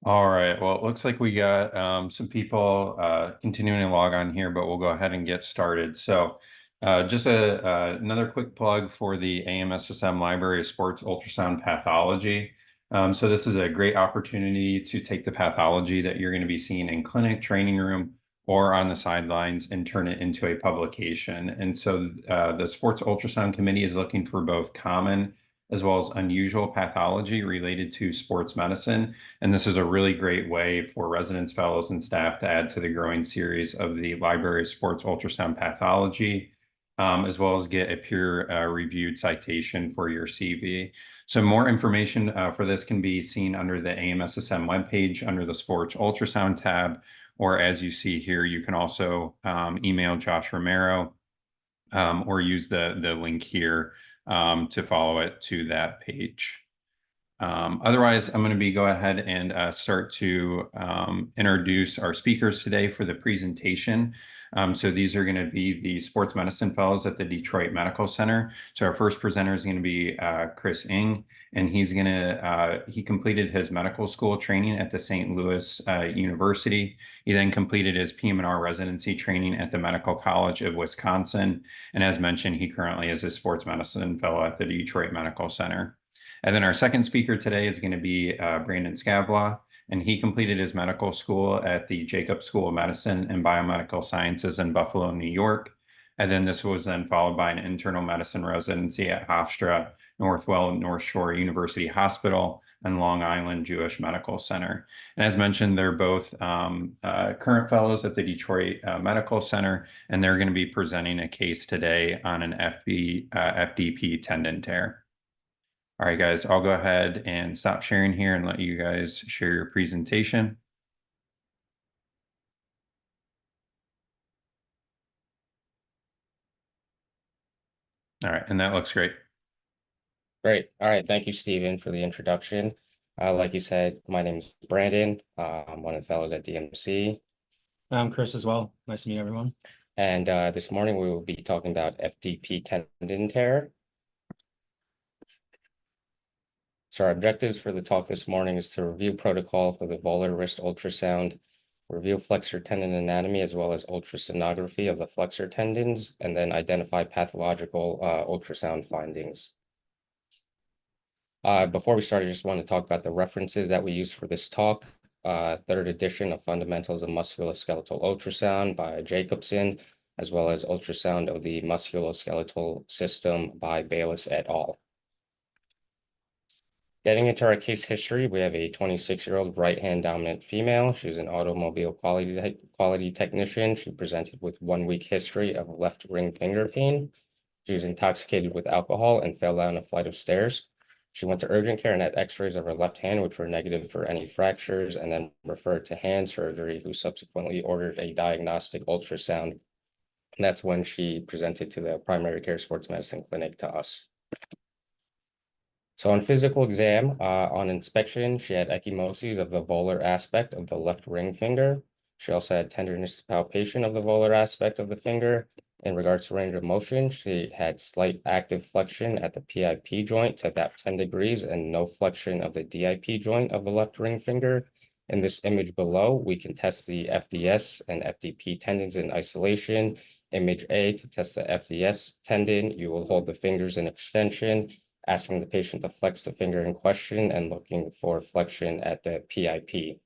All right. Well, it looks like we got some people continuing to log on here, but we'll go ahead and get started. So, just another quick plug for the AMSSM Library of Sports Ultrasound Pathology. So this is a great opportunity to take the pathology that you're going to be seeing in clinic, training room, or on the sidelines and turn it into a publication. And so the Sports Ultrasound Committee is looking for both common as well as unusual pathology related to sports medicine. And this is a really great way for residents, fellows, and staff to add to the growing series of the Library of Sports Ultrasound Pathology, as well as get a peer-reviewed citation for your CV. So more information for this can be seen under the AMSSM webpage under the Sports Ultrasound tab, or as you see here, you can also email Josh Romero or use the link here to follow it to that page. Otherwise, I'm going to go ahead and start to introduce our speakers today for the presentation. So these are going to be the sports medicine fellows at the Detroit Medical Center. So our first presenter is going to be Chris Ng, and he completed his medical school training at the St. Louis University. He then completed his PM&R residency training at the Medical College of Wisconsin. And as mentioned, he currently is a sports medicine fellow at the Detroit Medical Center. And then our second speaker today is going to be Brandon Skavla, and he completed his medical school at the Jacobs School of Medicine and Biomedical Sciences in Buffalo, New York. And then this was then followed by an internal medicine residency at Hofstra Northwell North Shore University Hospital and Long Island Jewish Medical Center. And as mentioned, they're both current fellows at the Detroit Medical Center, and they're going to be presenting a case today on an FDP tendon tear. All right, guys, I'll go ahead and stop sharing here and let you guys share your presentation. All right, and that looks great. Great. All right. Thank you, Stephen, for the introduction. Like you said, my name is Brandon. I'm one of the fellows at DMC. I'm Chris as well. Nice to meet everyone. And this morning we will be talking about FDP tendon tear. So our objectives for the talk this morning is to review protocol for the volar wrist ultrasound, review flexor tendon anatomy, as well as ultrasonography of the flexor tendons, and then identify pathological ultrasound findings. Before we start, I just want to talk about the references that we use for this talk. Third edition of Fundamentals of Musculoskeletal Ultrasound by Jacobson, as well as Ultrasound of the Musculoskeletal System by Bayliss et al. Getting into our case history, we have a 26-year-old right-hand dominant female. She's an automobile quality technician. She presented with 1 week history of left ring finger pain. She was intoxicated with alcohol and fell down a flight of stairs. She went to urgent care and had x-rays of her left hand, which were negative for any fractures, and then referred to hand surgery, who subsequently ordered a diagnostic ultrasound. And that's when she presented to the primary care sports medicine clinic to us. So on physical exam, on inspection, she had ecchymoses of the volar aspect of the left ring finger. She also had tenderness palpation of the volar aspect of the finger. In regards to range of motion, she had slight active flexion at the PIP joint to about 10 degrees and no flexion of the DIP joint of the left ring finger. In this image below, we can test the FDS and FDP tendons in isolation. Image A, to test the FDS tendon, you will hold the fingers in extension, asking the patient to flex the finger in question and looking for flexion at the PIP.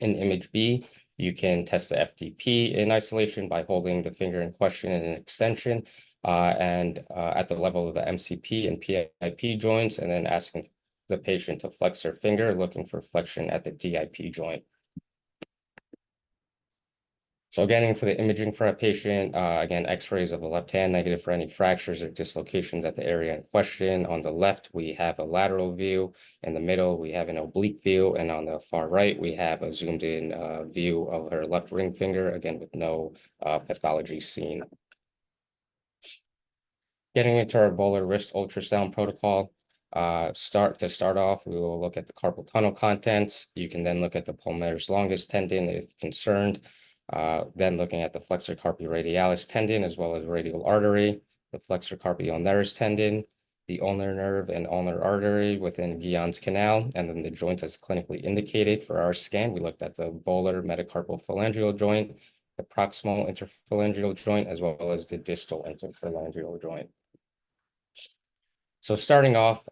In image B, you can test the FDP in isolation by holding the finger in question in an extension and at the level of the MCP and PIP joints, and then asking the patient to flex their finger, looking for flexion at the DIP joint. So getting into the imaging for a patient, again, x-rays of the left hand, negative for any fractures or dislocations at the area in question. On the left, we have a lateral view. In the middle, we have an oblique view. And on the far right, we have a zoomed in view of her left ring finger, again, with no pathology seen. Getting into our volar wrist ultrasound protocol. To start off, we will look at the carpal tunnel contents. You can then look at the palmaris longus tendon if concerned. Then looking at the flexor carpi radialis tendon, as well as radial artery, the flexor carpi ulnaris tendon. the ulnar nerve and ulnar artery within Guillen's canal, and then the joints as clinically indicated. For our scan, we looked at the volar metacarpal phalangeal joint, the proximal interphalangeal joint, as well as the distal interphalangeal joint. So starting off,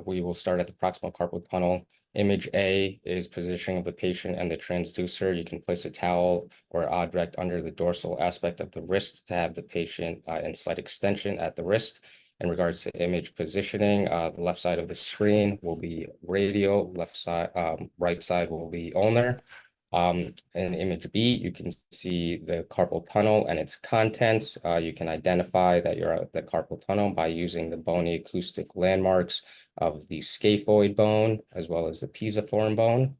we will start at the proximal carpal tunnel. Image A is positioning of the patient and the transducer. You can place a towel or object under the dorsal aspect of the wrist to have the patient in slight extension at the wrist. In regards to image positioning, the left side of the screen will be radial, left side, right side will be ulnar. In image B, you can see the carpal tunnel and its contents. You can identify that you're at the carpal tunnel by using the bony acoustic landmarks of the scaphoid bone as well as the pisiform bone.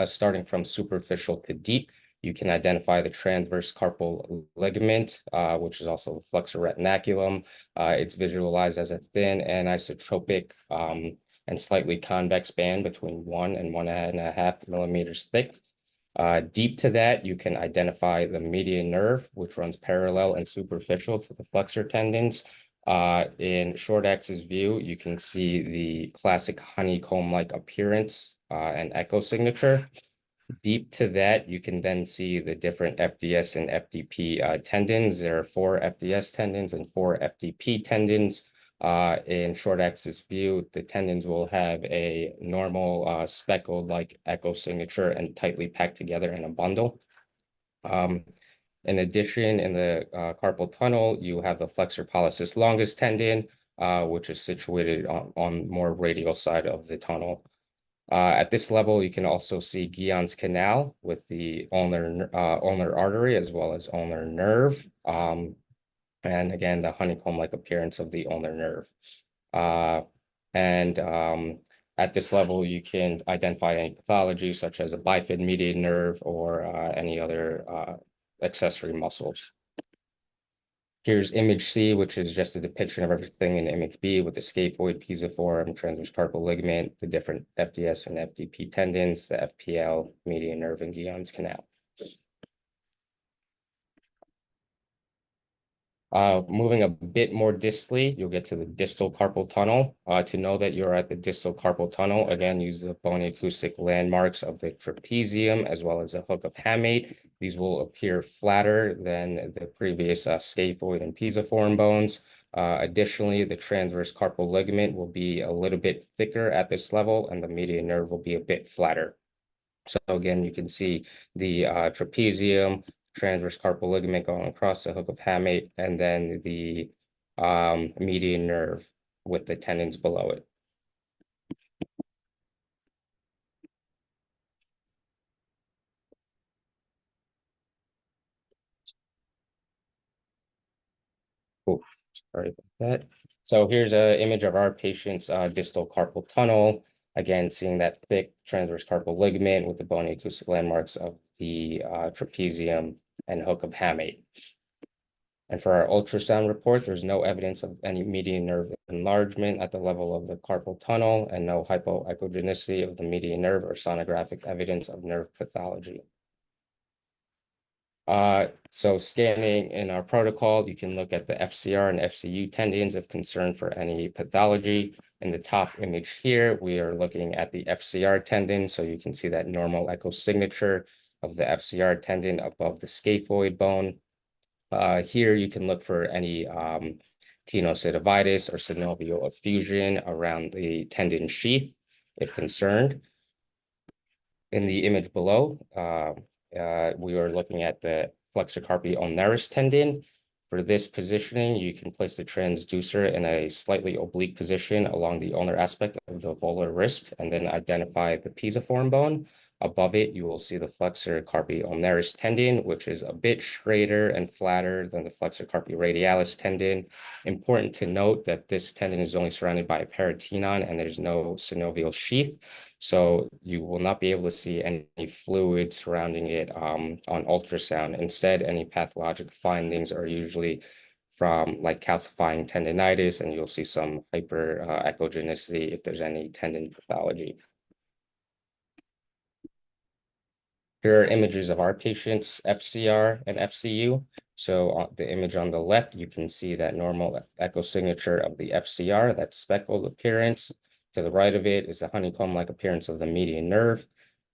Starting from superficial to deep, you can identify the transverse carpal ligament, which is also the flexor retinaculum. It's visualized as a thin anisotropic and slightly convex band between 1 and 1.5 millimeters thick. Deep to that, you can identify the median nerve, which runs parallel and superficial to the flexor tendons. In short axis view, you can see the classic honeycomb-like appearance and echo signature. Deep to that, you can then see the different FDS and FDP tendons. There are 4 FDS tendons and 4 FDP tendons. In short axis view, the tendons will have a normal speckled-like echo signature and tightly packed together in a bundle. In addition, in the carpal tunnel, you have the flexor pollicis longus tendon, which is situated on more radial side of the tunnel. At this level, you can also see Guillen's canal with the ulnar artery as well as ulnar nerve. And again, the honeycomb-like appearance of the ulnar nerve. At this level, you can identify any pathology such as a bifid median nerve or any other accessory muscles. Here's image C, which is just a depiction of everything in image B with the scaphoid, pisiform, transverse carpal ligament, the different FDS and FDP tendons, the FPL, median nerve, and Guillen's canal. Moving a bit more distally, you'll get to the distal carpal tunnel. To know that you're at the distal carpal tunnel, again, use the bony acoustic landmarks of the trapezium as well as a hook of hamate. These will appear flatter than the previous scaphoid and pisiform bones. Additionally, the transverse carpal ligament will be a little bit thicker at this level, and the median nerve will be a bit flatter. So again, you can see the trapezium, transverse carpal ligament going across the hook of hamate, and then the median nerve with the tendons below it. Oh, sorry about that. So here's an image of our patient's distal carpal tunnel. Again, seeing that thick transverse carpal ligament with the bony acoustic landmarks of the trapezium and hook of hamate. And for our ultrasound report, there's no evidence of any median nerve enlargement at the level of the carpal tunnel and no hypoechogenicity of the median nerve or sonographic evidence of nerve pathology. So scanning in our protocol, you can look at the FCR and FCU tendons of concern for any pathology. In the top image here, we are looking at the FCR tendon. So you can see that normal echo signature of the FCR tendon above the scaphoid bone. Here you can look for any tenosynovitis or synovial effusion around the tendon sheath if concerned. In the image below, we are looking at the flexor carpi ulnaris tendon. For this positioning, you can place the transducer in a slightly oblique position along the ulnar aspect of the volar wrist and then identify the pisiform bone. Above it, you will see the flexor carpi ulnaris tendon, which is a bit straighter and flatter than the flexor carpi radialis tendon. Important to note that this tendon is only surrounded by a peritoneum and there's no synovial sheath. So you will not be able to see any fluid surrounding it on ultrasound. Instead, any pathologic findings are usually from like calcifying tendinitis, and you'll see some hyperechogenicity if there's any tendon pathology. Here are images of our patients, FCR and FCU. So on the image on the left, you can see that normal echo signature of the FCR, that speckled appearance. To the right of it is the honeycomb-like appearance of the median nerve.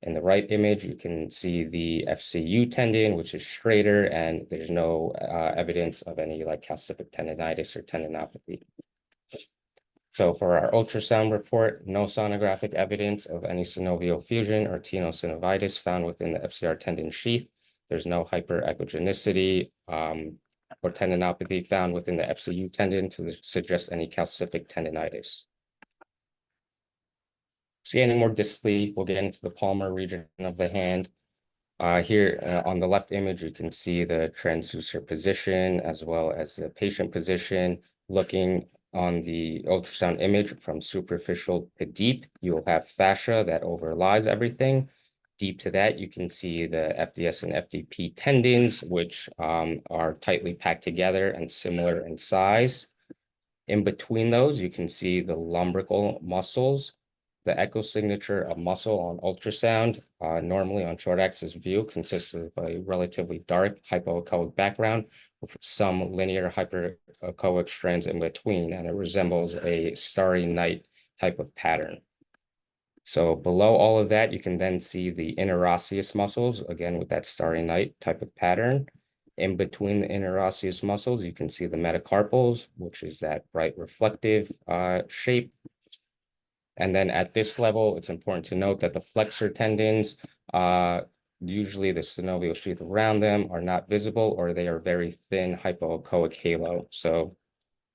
In the right image, you can see the FCU tendon, which is straighter, and there's no evidence of any like calcific tendonitis or tendinopathy. So for our ultrasound report, no sonographic evidence of any synovial fusion or tenosynovitis found within the FCR tendon sheath. There's no hyperechogenicity or tendinopathy found within the FCU tendon to suggest any calcific tendonitis. Scanning more distally, we'll get into the palmar region of the hand. Here on the left image, you can see the transducer position as well as the patient position. Looking on the ultrasound image from superficial to deep, you will have fascia that overlies everything. Deep to that, you can see the FDS and FDP tendons, which are tightly packed together and similar in size. In between those, you can see the lumbrical muscles. The echo signature of muscle on ultrasound, normally on short axis view, consists of a relatively dark hypoechoic background with some linear hyperechoic strands in between, and it resembles a starry night type of pattern. So below all of that, you can then see the interosseous muscles, again with that starry night type of pattern. In between the interosseous muscles, you can see the metacarpals, which is that bright reflective shape. And then at this level, it's important to note that the flexor tendons, usually the synovial sheath around them, are not visible, or they are very thin hypoechoic halo. So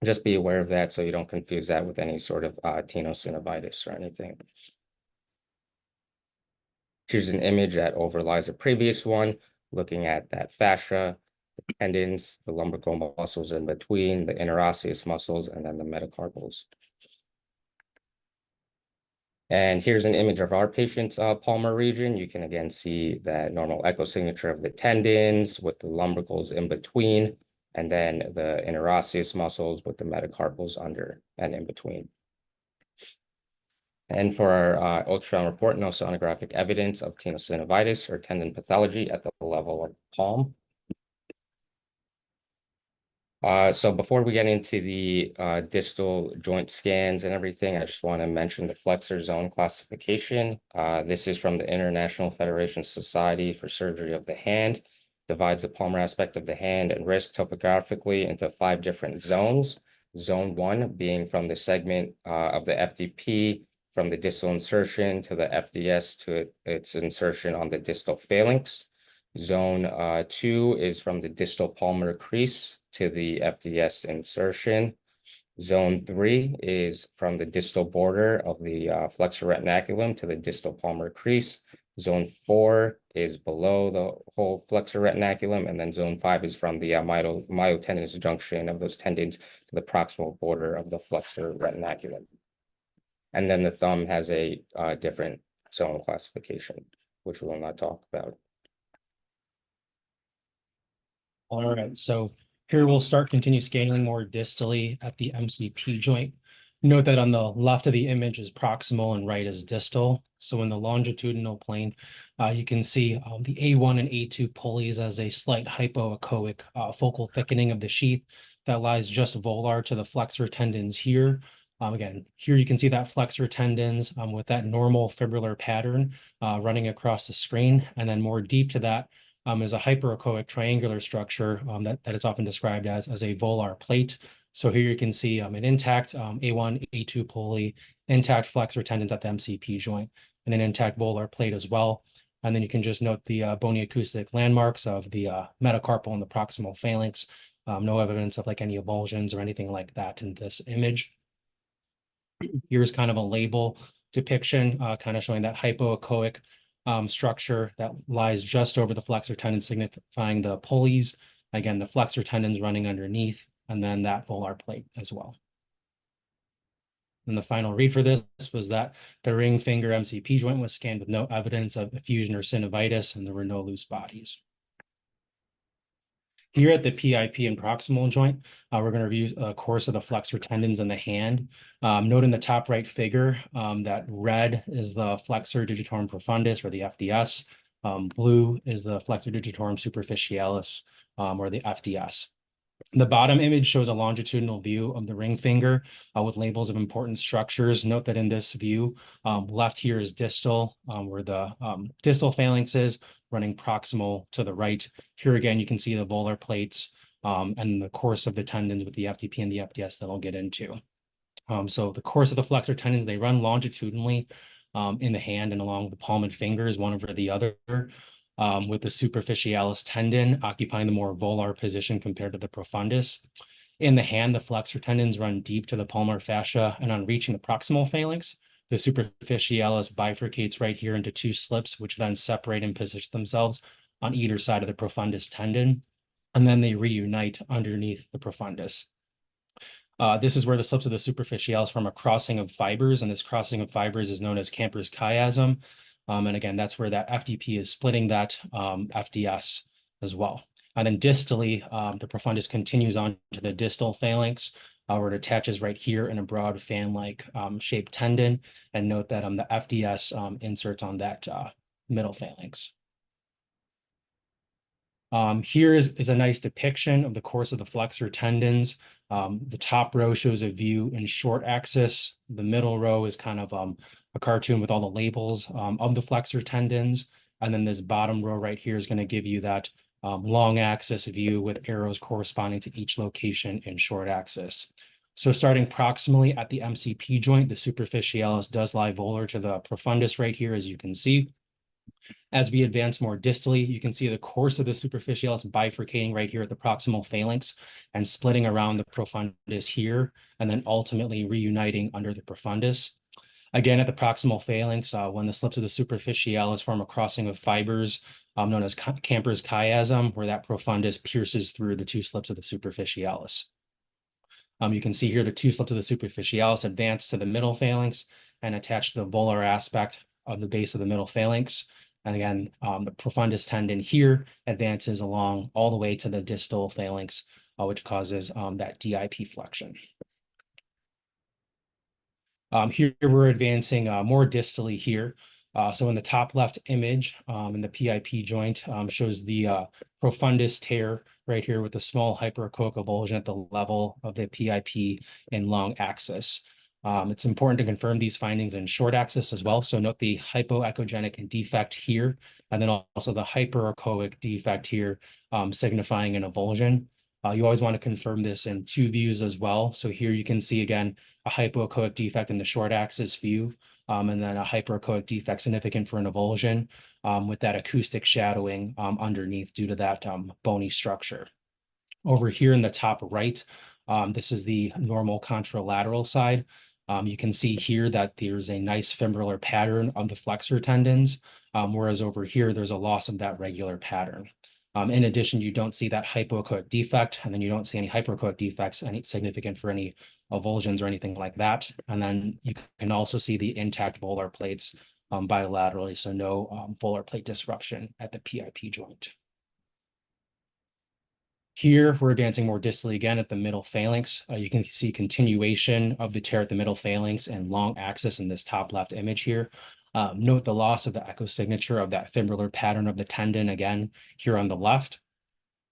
just be aware of that so you don't confuse that with any sort of tenosynovitis or anything. Here's an image that overlies a previous one, looking at that fascia, the tendons, the lumbrical muscles in between, the interosseous muscles, and then the metacarpals. And here's an image of our patient's palmar region. You can again see that normal echo signature of the tendons with the lumbricals in between, and then the interosseous muscles with the metacarpals under and in between. And for our ultrasound report, no sonographic evidence of tenosynovitis or tendon pathology at the level of the palm. So before we get into the distal joint scans and everything, I just want to mention the flexor zone classification. This is from the International Federation Society for Surgery of the Hand. Divides the palmar aspect of the hand and wrist topographically into 5 different zones. Zone 1 being from the segment of the FDP, from the distal insertion to the FDS to its insertion on the distal phalanx. Zone 2 is from the distal palmar crease to the FDS insertion. Zone 3 is from the distal border of the flexor retinaculum to the distal palmar crease. Zone 4 is below the whole flexor retinaculum, and then zone 5 is from the myotendinous junction of those tendons to the proximal border of the flexor retinaculum. And then the thumb has a different zone classification, which we will not talk about. All right, so here we'll continue scaling more distally at the MCP joint. Note that on the left of the image is proximal and right is distal. So in the longitudinal plane, you can see the A1 and A2 pulleys as a slight hypoechoic focal thickening of the sheath that lies just volar to the flexor tendons here. Again, here you can see that flexor tendons with that normal fibrillar pattern running across the screen, and then more deep to that is a hyperechoic triangular structure that is often described as a volar plate. So here you can see an intact A1, A2 pulley, intact flexor tendons at the MCP joint, and an intact volar plate as well. And then you can just note the bony acoustic landmarks of the metacarpal and the proximal phalanx. No evidence of like any avulsions or anything like that in this image. Here's kind of a label depiction, kind of showing that hypoechoic structure that lies just over the flexor tendon, signifying the pulleys. Again, the flexor tendons running underneath, and then that volar plate as well. And the final read for this was that the ring finger MCP joint was scanned with no evidence of effusion or synovitis, and there were no loose bodies. Here at the PIP and proximal joint, we're going to review a course of the flexor tendons in the hand. Note in the top right figure that red is the flexor digitorum profundus, or the FDS. Blue is the flexor digitorum superficialis, or the FDS. The bottom image shows a longitudinal view of the ring finger with labels of important structures. Note that in this view, left here is distal, where the distal phalanx is, running proximal to the right. Here again, you can see the volar plates and the course of the tendons with the FDP and the FDS that I'll get into. So the course of the flexor tendons, they run longitudinally in the hand and along the palm and fingers, one over the other, with the superficialis tendon occupying the more volar position compared to the profundus. In the hand, the flexor tendons run deep to the palmar fascia, and on reaching the proximal phalanx, the superficialis bifurcates right here into two slips, which then separate and position themselves on either side of the profundus tendon, and then they reunite underneath the profundus. This is where the slips of the superficialis form a crossing of fibers, and this crossing of fibers is known as Camper's chiasm. And again, that's where that FDP is splitting that FDS as well. And then distally, the profundus continues on to the distal phalanx, where it attaches right here in a broad fan-like shaped tendon. And note that the FDS inserts on that middle phalanx. Here is a nice depiction of the course of the flexor tendons. The top row shows a view in short axis. The middle row is kind of a cartoon with all the labels of the flexor tendons. And then this bottom row right here is going to give you that long axis view with arrows corresponding to each location in short axis. So starting proximally at the MCP joint, the superficialis does lie volar to the profundus right here, as you can see. As we advance more distally, you can see the course of the superficialis bifurcating right here at the proximal phalanx and splitting around the profundus here, and then ultimately reuniting under the profundus. Again, at the proximal phalanx, when the slips of the superficialis form a crossing of fibers known as Camper's chiasm, where that profundus pierces through the two slips of the superficialis. You can see here the two slips of the superficialis advance to the middle phalanx and attach to the volar aspect of the base of the middle phalanx. And again, the profundus tendon here advances along all the way to the distal phalanx, which causes that DIP flexion. Here we're advancing more distally here. So in the top left image, in the PIP joint, shows the profundus tear right here with a small hyperechoic avulsion at the level of the PIP and long axis. It's important to confirm these findings in short axis as well. So note the hypoechogenic defect here, and then also the hyperechoic defect here, signifying an avulsion. You always want to confirm this in two views as well. So here you can see again a hypoechoic defect in the short axis view, and then a hyperechoic defect significant for an avulsion with that acoustic shadowing underneath due to that bony structure. Over here in the top right, this is the normal contralateral side. You can see here that there's a nice fibrillar pattern of the flexor tendons, whereas over here, there's a loss of that regular pattern. In addition, you don't see that hypoechoic defect, and then you don't see any hyperechoic defects, any significant for any avulsions or anything like that. And then you can also see the intact volar plates bilaterally, so no volar plate disruption at the PIP joint. Here, we're advancing more distally again at the middle phalanx. You can see continuation of the tear at the middle phalanx and long axis in this top left image here. Note the loss of the echo signature of that fibrillar pattern of the tendon again here on the left.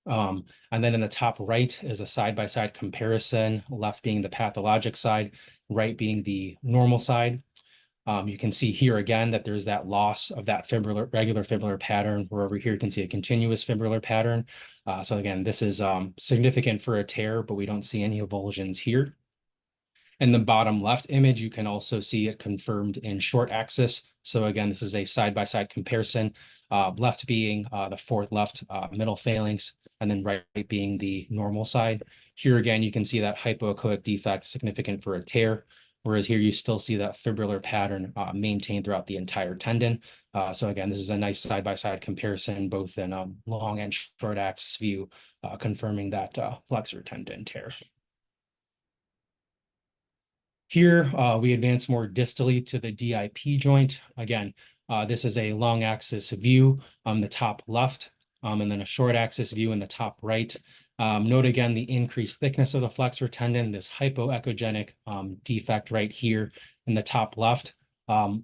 And then in the top right is a side-by-side comparison, left being the pathologic side, right being the normal side. You can see here again that there's that loss of that regular fibrillar pattern, where over here you can see a continuous fibrillar pattern. So again, this is significant for a tear, but we don't see any avulsions here. In the bottom left image, you can also see it confirmed in short axis. So again, this is a side-by-side comparison, left being the fourth left middle phalanx, and then right being the normal side. Here again, you can see that hypoechoic defect significant for a tear, whereas here you still see that fibrillar pattern maintained throughout the entire tendon. So again, this is a nice side-by-side comparison, both in long and short axis view, confirming that flexor tendon tear. Here, we advance more distally to the DIP joint. Again, this is a long axis view on the top left, and then a short axis view in the top right. Note again the increased thickness of the flexor tendon, this hypoechogenic defect right here in the top left.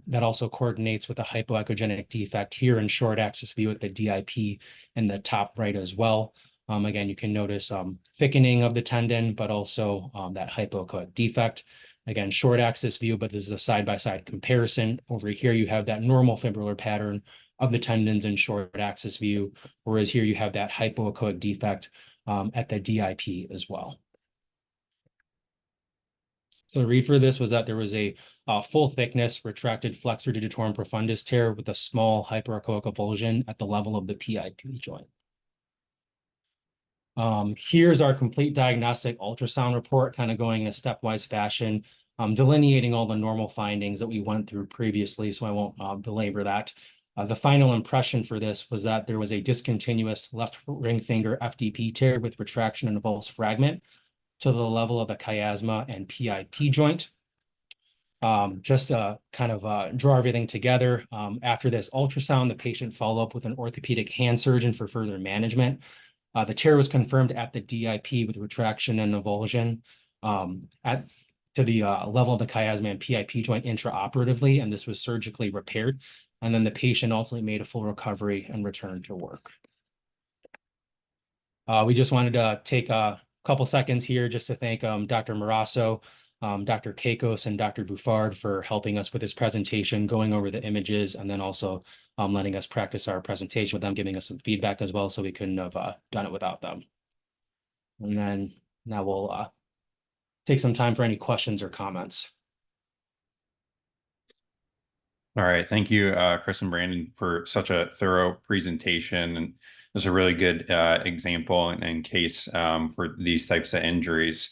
That also coordinates with a hypoechogenic defect here in short axis view with the DIP in the top right as well. Again, you can notice thickening of the tendon, but also that hypoechoic defect. Again, short axis view, but this is a side-by-side comparison. Over here, you have that normal fibrillar pattern of the tendons in short axis view, whereas here you have that hypoechoic defect at the DIP as well. So the read for this was that there was a full thickness retracted flexor digitorum profundus tear with a small hyperechoic avulsion at the level of the PIP joint. Here's our complete diagnostic ultrasound report, kind of going in a stepwise fashion, delineating all the normal findings that we went through previously, so I won't belabor that. The final impression for this was that there was a discontinuous left ring finger FDP tear with retraction and avulse fragment to the level of the chiasma and PIP joint. Just to kind of draw everything together, after this ultrasound, the patient followed up with an orthopedic hand surgeon for further management. The tear was confirmed at the DIP with retraction and avulsion to the level of the chiasma and PIP joint intraoperatively, and this was surgically repaired. And then the patient ultimately made a full recovery and returned to work. We just wanted to take a couple seconds here just to thank Dr. Marasso, Dr. Keikos, and Dr. Buffard for helping us with this presentation, going over the images, and then also letting us practice our presentation with them, giving us some feedback as well, so we couldn't have done it without them. And then now we'll take some time for any questions or comments. All right, thank you, Chris and Brandon, for such a thorough presentation, and it's a really good example and case for these types of injuries.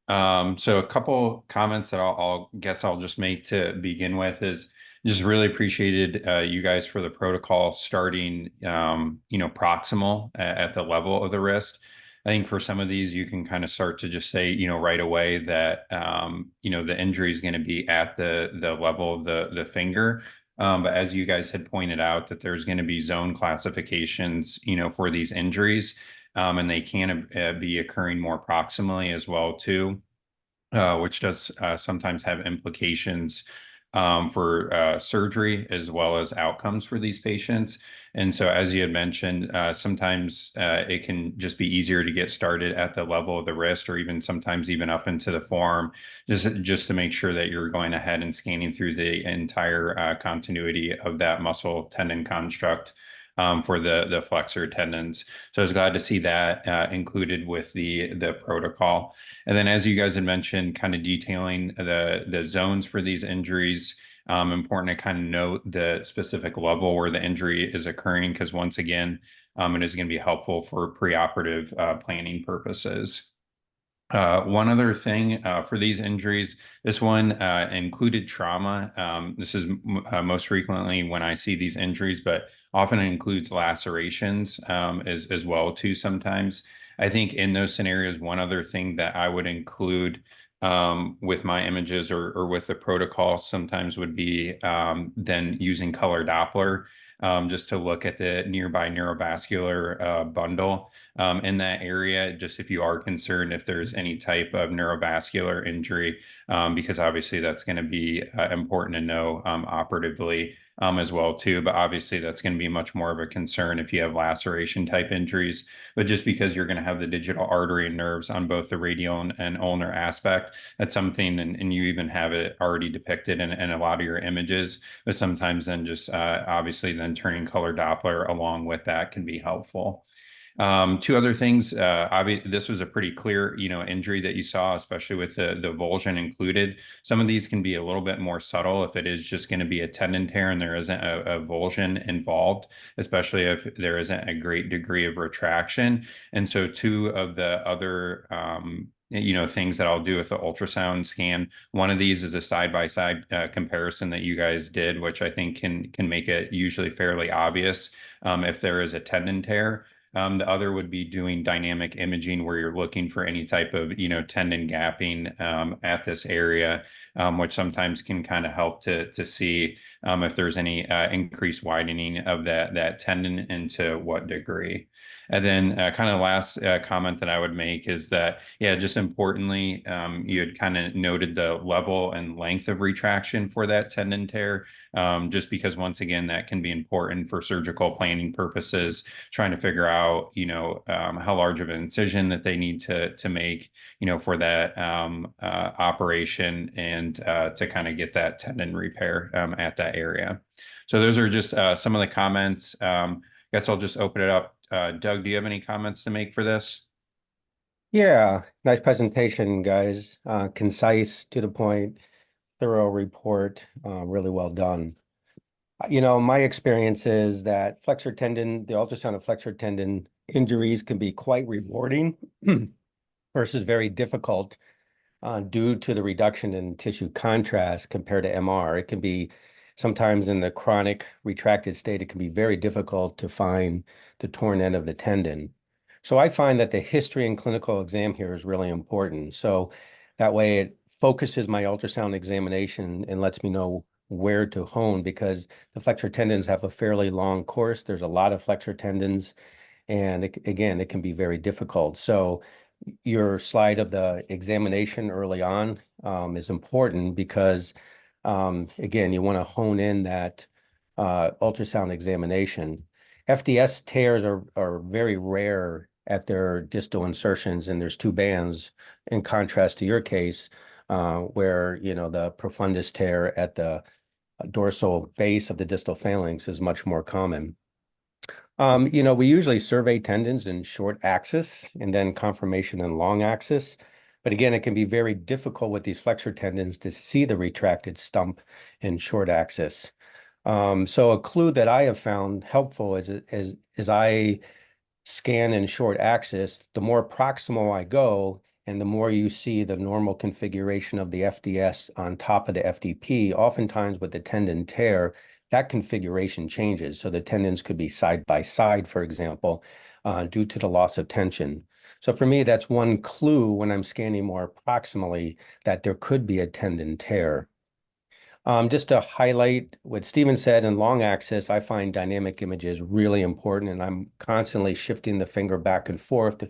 So a couple comments that I'll just make to begin with is just really appreciated you guys for the protocol starting, proximal at the level of the wrist. I think for some of these, you can kind of start to just say, right away that, the injury is going to be at the level of the finger. But as you guys had pointed out, that there's going to be zone classifications, for these injuries, and they can be occurring more proximally as well too, which does sometimes have implications for surgery as well as outcomes for these patients. And so, as you had mentioned, sometimes it can just be easier to get started at the level of the wrist, or even sometimes even up into the forearm, just to make sure that you're going ahead and scanning through the entire continuity of that muscle tendon construct for the flexor tendons. So I was glad to see that included with the protocol. And then, as you guys had mentioned, kind of detailing the zones for these injuries, important to kind of note the specific level where the injury is occurring, because once again, it is going to be helpful for preoperative planning purposes. One other thing for these injuries, this one included trauma. This is most frequently when I see these injuries, but often it includes lacerations as well too sometimes. I think in those scenarios, one other thing that I would include with my images or with the protocol sometimes would be then using color Doppler just to look at the nearby neurovascular bundle in that area, just if you are concerned if there's any type of neurovascular injury, because obviously that's going to be important to know operatively as well too. But obviously that's going to be much more of a concern if you have laceration type injuries. But just because you're going to have the digital artery and nerves on both the radial and ulnar aspect, that's something, and you even have it already depicted in a lot of your images. But sometimes then just obviously then turning color Doppler along with that can be helpful. Two other things. This was a pretty clear, injury that you saw, especially with the avulsion included. Some of these can be a little bit more subtle if it is just going to be a tendon tear and there isn't a avulsion involved, especially if there isn't a great degree of retraction. And so two of the other things that I'll do with the ultrasound scan. One of these is a side-by-side comparison that you guys did, which I think can make it usually fairly obvious if there is a tendon tear. The other would be doing dynamic imaging where you're looking for any type of, tendon gapping at this area, which sometimes can kind of help to see if there's any increased widening of that tendon and to what degree. And then kind of last comment that I would make is that, yeah, just importantly, you had kind of noted the level and length of retraction for that tendon tear, just because once again, that can be important for surgical planning purposes, trying to figure out, how large of an incision that they need to make, for that operation and to kind of get that tendon repair at that area. So those are just some of the comments. Guess I'll just open it up. Doug, do you have any comments to make for this? Yeah, nice presentation, guys. Concise, to the point, thorough report, really well done. My experience is that flexor tendon, the ultrasound of flexor tendon injuries can be quite rewarding versus very difficult due to the reduction in tissue contrast compared to MR. It can be sometimes in the chronic retracted state, it can be very difficult to find the torn end of the tendon. So I find that the history and clinical exam here is really important. So that way it focuses my ultrasound examination and lets me know where to hone, because the flexor tendons have a fairly long course. There's a lot of flexor tendons, and again, it can be very difficult. So your slide of the examination early on is important because, again, you want to hone in that ultrasound examination. FDS tears are very rare at their distal insertions, and there's two bands, in contrast to your case, where the profundus tear at the dorsal base of the distal phalanx is much more common. We usually survey tendons in short axis and then conformation in long axis. But again, it can be very difficult with these flexor tendons to see the retracted stump in short axis. So a clue that I have found helpful is as I scan in short axis, the more proximal I go, and the more you see the normal configuration of the FDS on top of the FDP, oftentimes with the tendon tear, that configuration changes. So the tendons could be side by side, for example, due to the loss of tension. So for me, that's one clue when I'm scanning more proximally that there could be a tendon tear. Just to highlight what Stephen said, in long axis, I find dynamic images really important, and I'm constantly shifting the finger back and forth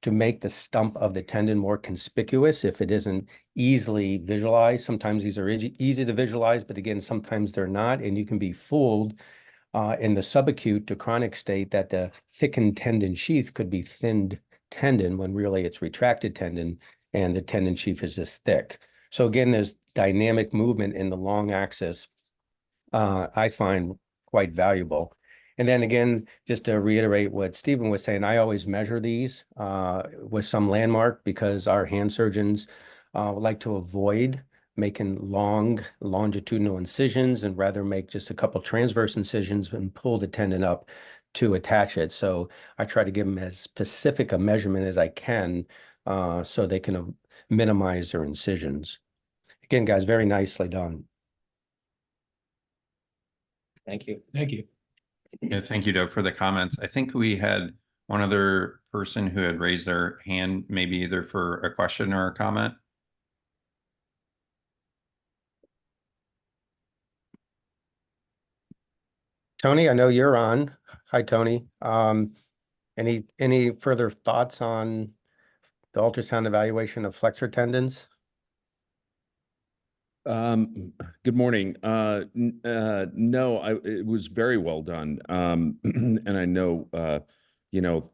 to make the stump of the tendon more conspicuous if it isn't easily visualized. Sometimes these are easy to visualize, but again, sometimes they're not, and you can be fooled in the subacute to chronic state that the thickened tendon sheath could be thinned tendon when really it's retracted tendon and the tendon sheath is this thick. So again, there's dynamic movement in the long axis, I find quite valuable. And then again, just to reiterate what Stephen was saying, I always measure these with some landmark because our hand surgeons like to avoid making long longitudinal incisions and rather make just a couple transverse incisions and pull the tendon up to attach it. So I try to give them as specific a measurement as I can so they can minimize their incisions. Again, guys, very nicely done. Thank you. Thank you. Yeah, thank you, Doug, for the comments. I think we had one other person who had raised their hand, maybe either for a question or a comment. Tony, I know you're on. Hi, Tony. Any further thoughts on the ultrasound evaluation of flexor tendons? Good morning. No, it was very well done. And I know,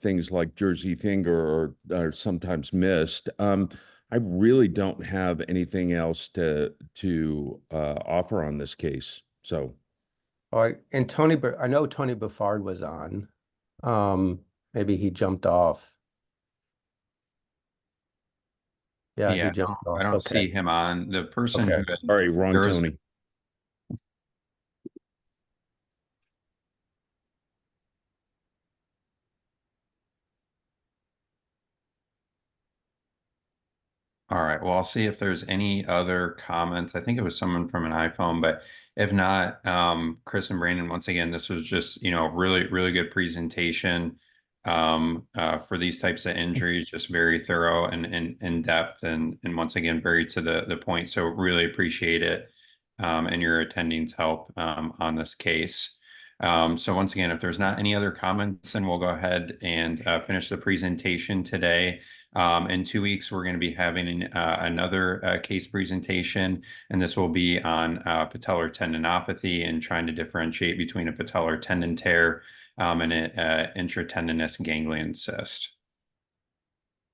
things like Jersey finger are sometimes missed. I really don't have anything else to offer on this case. So, All right, and Tony, I know Tony Buffard was on. Maybe he jumped off. Yeah, he jumped off. I don't see him on. The person who had, sorry, wrong Tony. all right, well, I'll see if there's any other comments. I think it was someone from an iPhone, but if not, Chris and Brandon, once again, this was just, really, really good presentation. for these types of injuries, just very thorough and in depth and once again, very to the point. So really appreciate it and your attending's help on this case. So once again, if there's not any other comments, then we'll go ahead and finish the presentation today. In 2 weeks, we're going to be having another case presentation, and this will be on patellar tendinopathy and trying to differentiate between a patellar tendon tear and an intratendinous ganglion cyst.